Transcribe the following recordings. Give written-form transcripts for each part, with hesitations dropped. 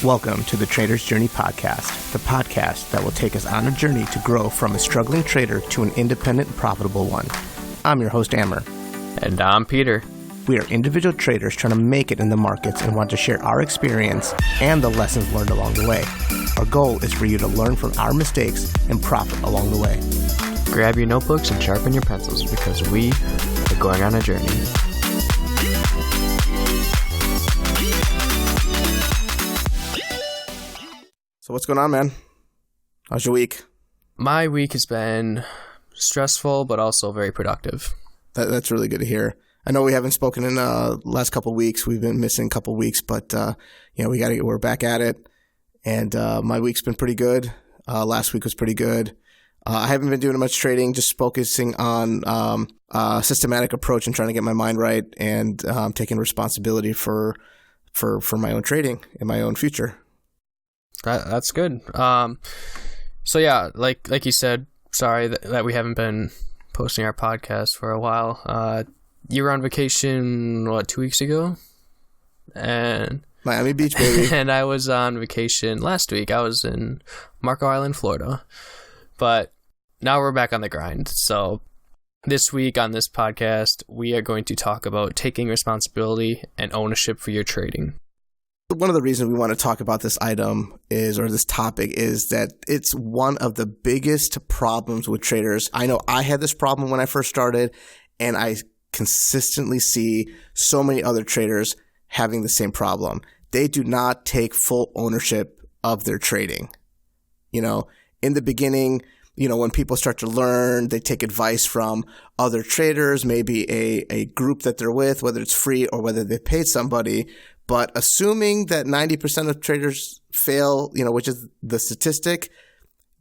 Welcome to the Trader's Journey Podcast, the podcast that will take us on a journey to grow from a struggling trader to an independent and profitable one. I'm your host, Amber. And I'm Peter. We are individual traders trying to make it in the markets and want to share our experience and the lessons learned along the way. Our goal is for you to learn from our mistakes and profit along the way. Grab your notebooks and sharpen your pencils because we are going on a journey. So what's going on, man? How's your week? My week has been stressful, but also very productive. That's really good to hear. I know we haven't spoken in the last couple of weeks. We've been missing a couple of weeks, but we're back at it. And my week's been pretty good. Last week was pretty good. I haven't been doing much trading, just focusing on a systematic approach and trying to get my mind right and taking responsibility for my own trading and my own future. That's good. So yeah, like you said, sorry that we haven't been posting our podcast for a while. You were on vacation, 2 weeks ago? And Miami Beach, baby. And I was on vacation last week. I was in Marco Island, Florida. But now we're back on the grind. So this week on this podcast, we are going to talk about taking responsibility and ownership for your trading. One of the reasons we want to talk about this this topic is that it's one of the biggest problems with traders. I know I had this problem when I first started, and I consistently see so many other traders having the same problem. They do not take full ownership of their trading. In the beginning, when people start to learn, they take advice from other traders, maybe a group that they're with, whether it's free or whether they paid somebody. But assuming that 90% of traders fail, which is the statistic,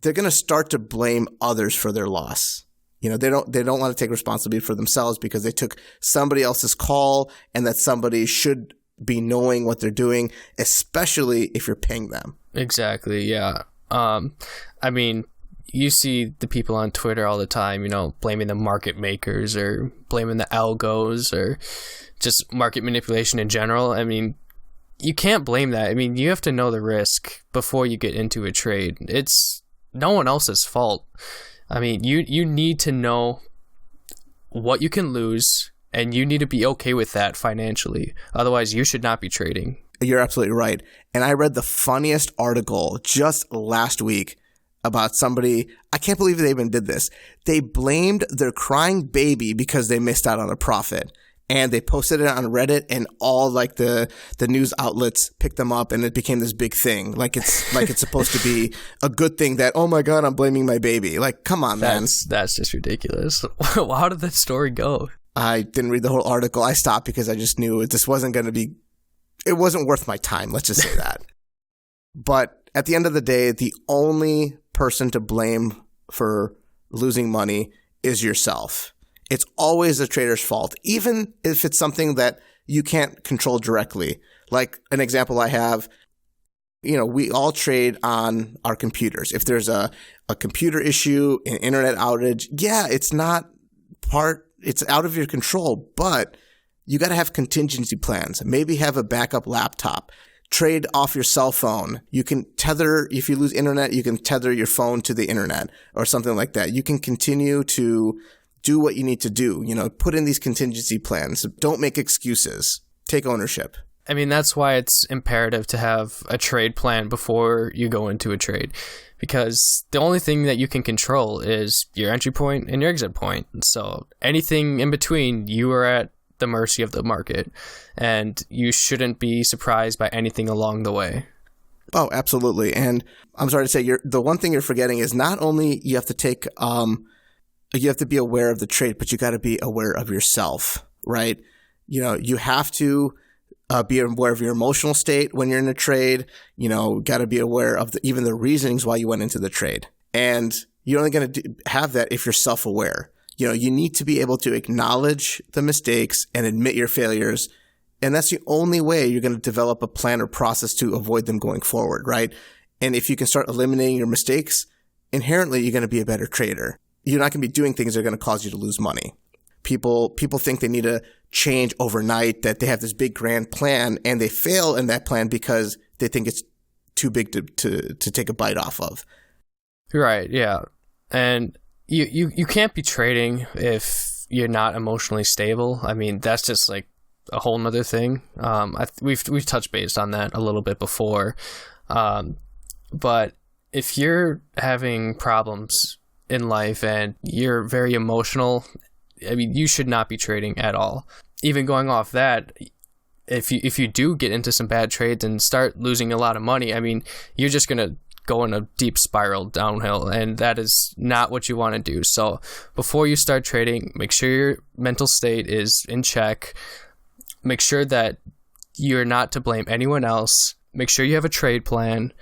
they're going to start to blame others for their loss. They don't want to take responsibility for themselves because they took somebody else's call, and that somebody should be knowing what they're doing, especially if you're paying them. Exactly. Yeah. You see the people on Twitter all the time, blaming the market makers or blaming the algos or just market manipulation in general. You can't blame that. You have to know the risk before you get into a trade. It's no one else's fault. You need to know what you can lose, and you need to be okay with that financially. Otherwise, you should not be trading. You're absolutely right. And I read the funniest article just last week about somebody. I can't believe they even did this. They blamed their crying baby because they missed out on a profit. And they posted it on Reddit, and all the news outlets picked them up, and it became this big thing. It's supposed to be a good thing that, oh my God, I'm blaming my baby. Come on, man. That's just ridiculous. How did that story go? I didn't read the whole article. I stopped because I just knew it wasn't worth my time. Let's just say that. But at the end of the day, the only person to blame for losing money is yourself. It's always the trader's fault, even if it's something that you can't control directly. Like an example I have, we all trade on our computers. If there's a computer issue, an internet outage, it's out of your control, but you got to have contingency plans. Maybe have a backup laptop. Trade off your cell phone. You can tether, if you lose internet, you can tether your phone to the internet or something like that. You can continue to do what you need to do. Put in these contingency plans. Don't make excuses. Take ownership. That's why it's imperative to have a trade plan before you go into a trade, because the only thing that you can control is your entry point and your exit point. So anything in between, you are at the mercy of the market, and you shouldn't be surprised by anything along the way. Oh, absolutely. And I'm sorry to say, the one thing you're forgetting is not only you have to be aware of the trade, but you got to be aware of yourself, right? You have to be aware of your emotional state when you're in a trade. Got to be aware of even the reasonings why you went into the trade. And you're only going to have that if you're self-aware. You need to be able to acknowledge the mistakes and admit your failures. And that's the only way you're going to develop a plan or process to avoid them going forward, right? And if you can start eliminating your mistakes, inherently you're going to be a better trader. You're not going to be doing things that are going to cause you to lose money. People think they need to change overnight, that they have this big grand plan, and they fail in that plan because they think it's too big to take a bite off of. Right, yeah. And you can't be trading if you're not emotionally stable. I mean, that's just like a whole nother thing. We've touched base on that a little bit before. But if you're having problems in life and you're very emotional, I mean, you should not be trading at all. Even going off that, if you do get into some bad trades and start losing a lot of money, I mean, you're just going to go in a deep spiral downhill, and that is not what you want to do. So before you start trading, make sure your mental state is in check. Make sure that you're not to blame anyone else. Make sure you have a trade plan,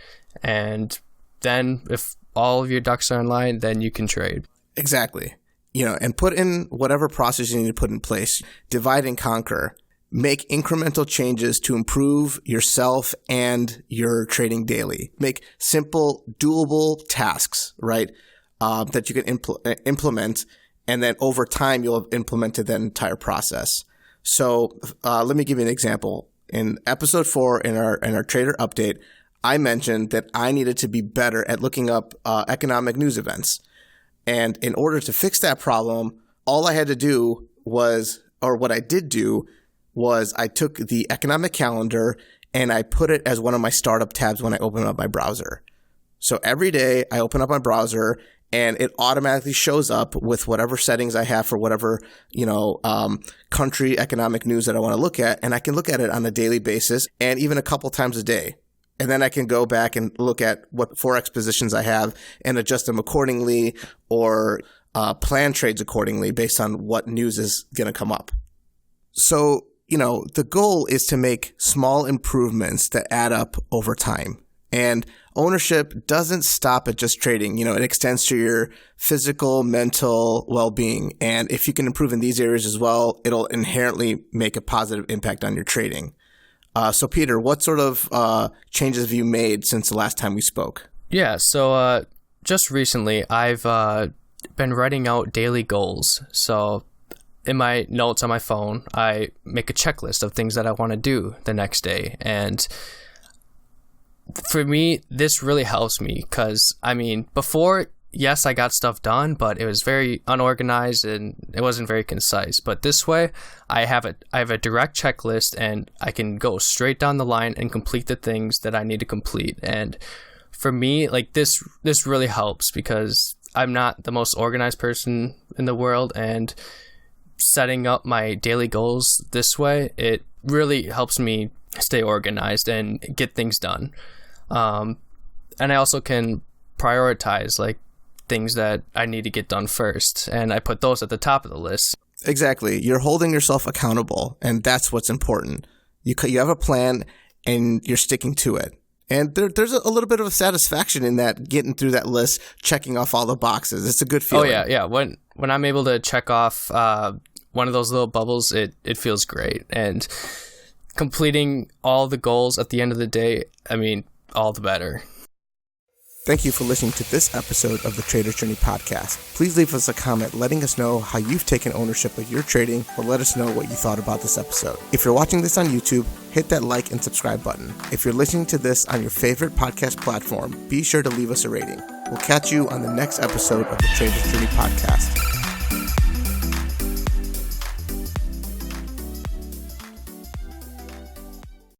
and then if all of your ducks are in line, then you can trade. Exactly. And put in whatever process you need to put in place. Divide and conquer. Make incremental changes to improve yourself and your trading daily. Make simple, doable tasks, right, that you can implement, and then over time you'll have implemented that entire process. So let me give you an example. In episode 4 in our trader update, I mentioned that I needed to be better at looking up economic news events. And in order to fix that problem, all I had to do was, or what I did do, was I took the economic calendar and I put it as one of my startup tabs when I open up my browser. So every day I open up my browser and it automatically shows up with whatever settings I have for whatever, country economic news that I want to look at. And I can look at it on a daily basis and even a couple times a day. And then I can go back and look at what Forex positions I have and adjust them accordingly, or plan trades accordingly based on what news is going to come up. So, the goal is to make small improvements that add up over time. And ownership doesn't stop at just trading. It extends to your physical, mental well-being. And if you can improve in these areas as well, it'll inherently make a positive impact on your trading. So Peter, what sort of changes have you made since the last time we spoke? Yeah, so just recently I've been writing out daily goals. So in my notes on my phone, I make a checklist of things that I want to do the next day. And for me, this really helps me because, before, yes, I got stuff done, but it was very unorganized and it wasn't very concise. But this way, I have a direct checklist and I can go straight down the line and complete the things that I need to complete. And for me, like this really helps because I'm not the most organized person in the world, and setting up my daily goals this way, it really helps me stay organized and get things done. And I also can prioritize like things that I need to get done first, and I put those at the top of the list. Exactly. You're holding yourself accountable, and that's what's important. You have a plan and you're sticking to it. And there's a little bit of a satisfaction in that, getting through that list, checking off all the boxes. It's a good feeling. Oh yeah. When I'm able to check off one of those little bubbles, it feels great. And completing all the goals at the end of the day, all the better. Thank you for listening to this episode of the Trader's Journey podcast. Please leave us a comment letting us know how you've taken ownership of your trading, or let us know what you thought about this episode. If you're watching this on YouTube, hit that like and subscribe button. If you're listening to this on your favorite podcast platform, be sure to leave us a rating. We'll catch you on the next episode of the Trader's Journey podcast.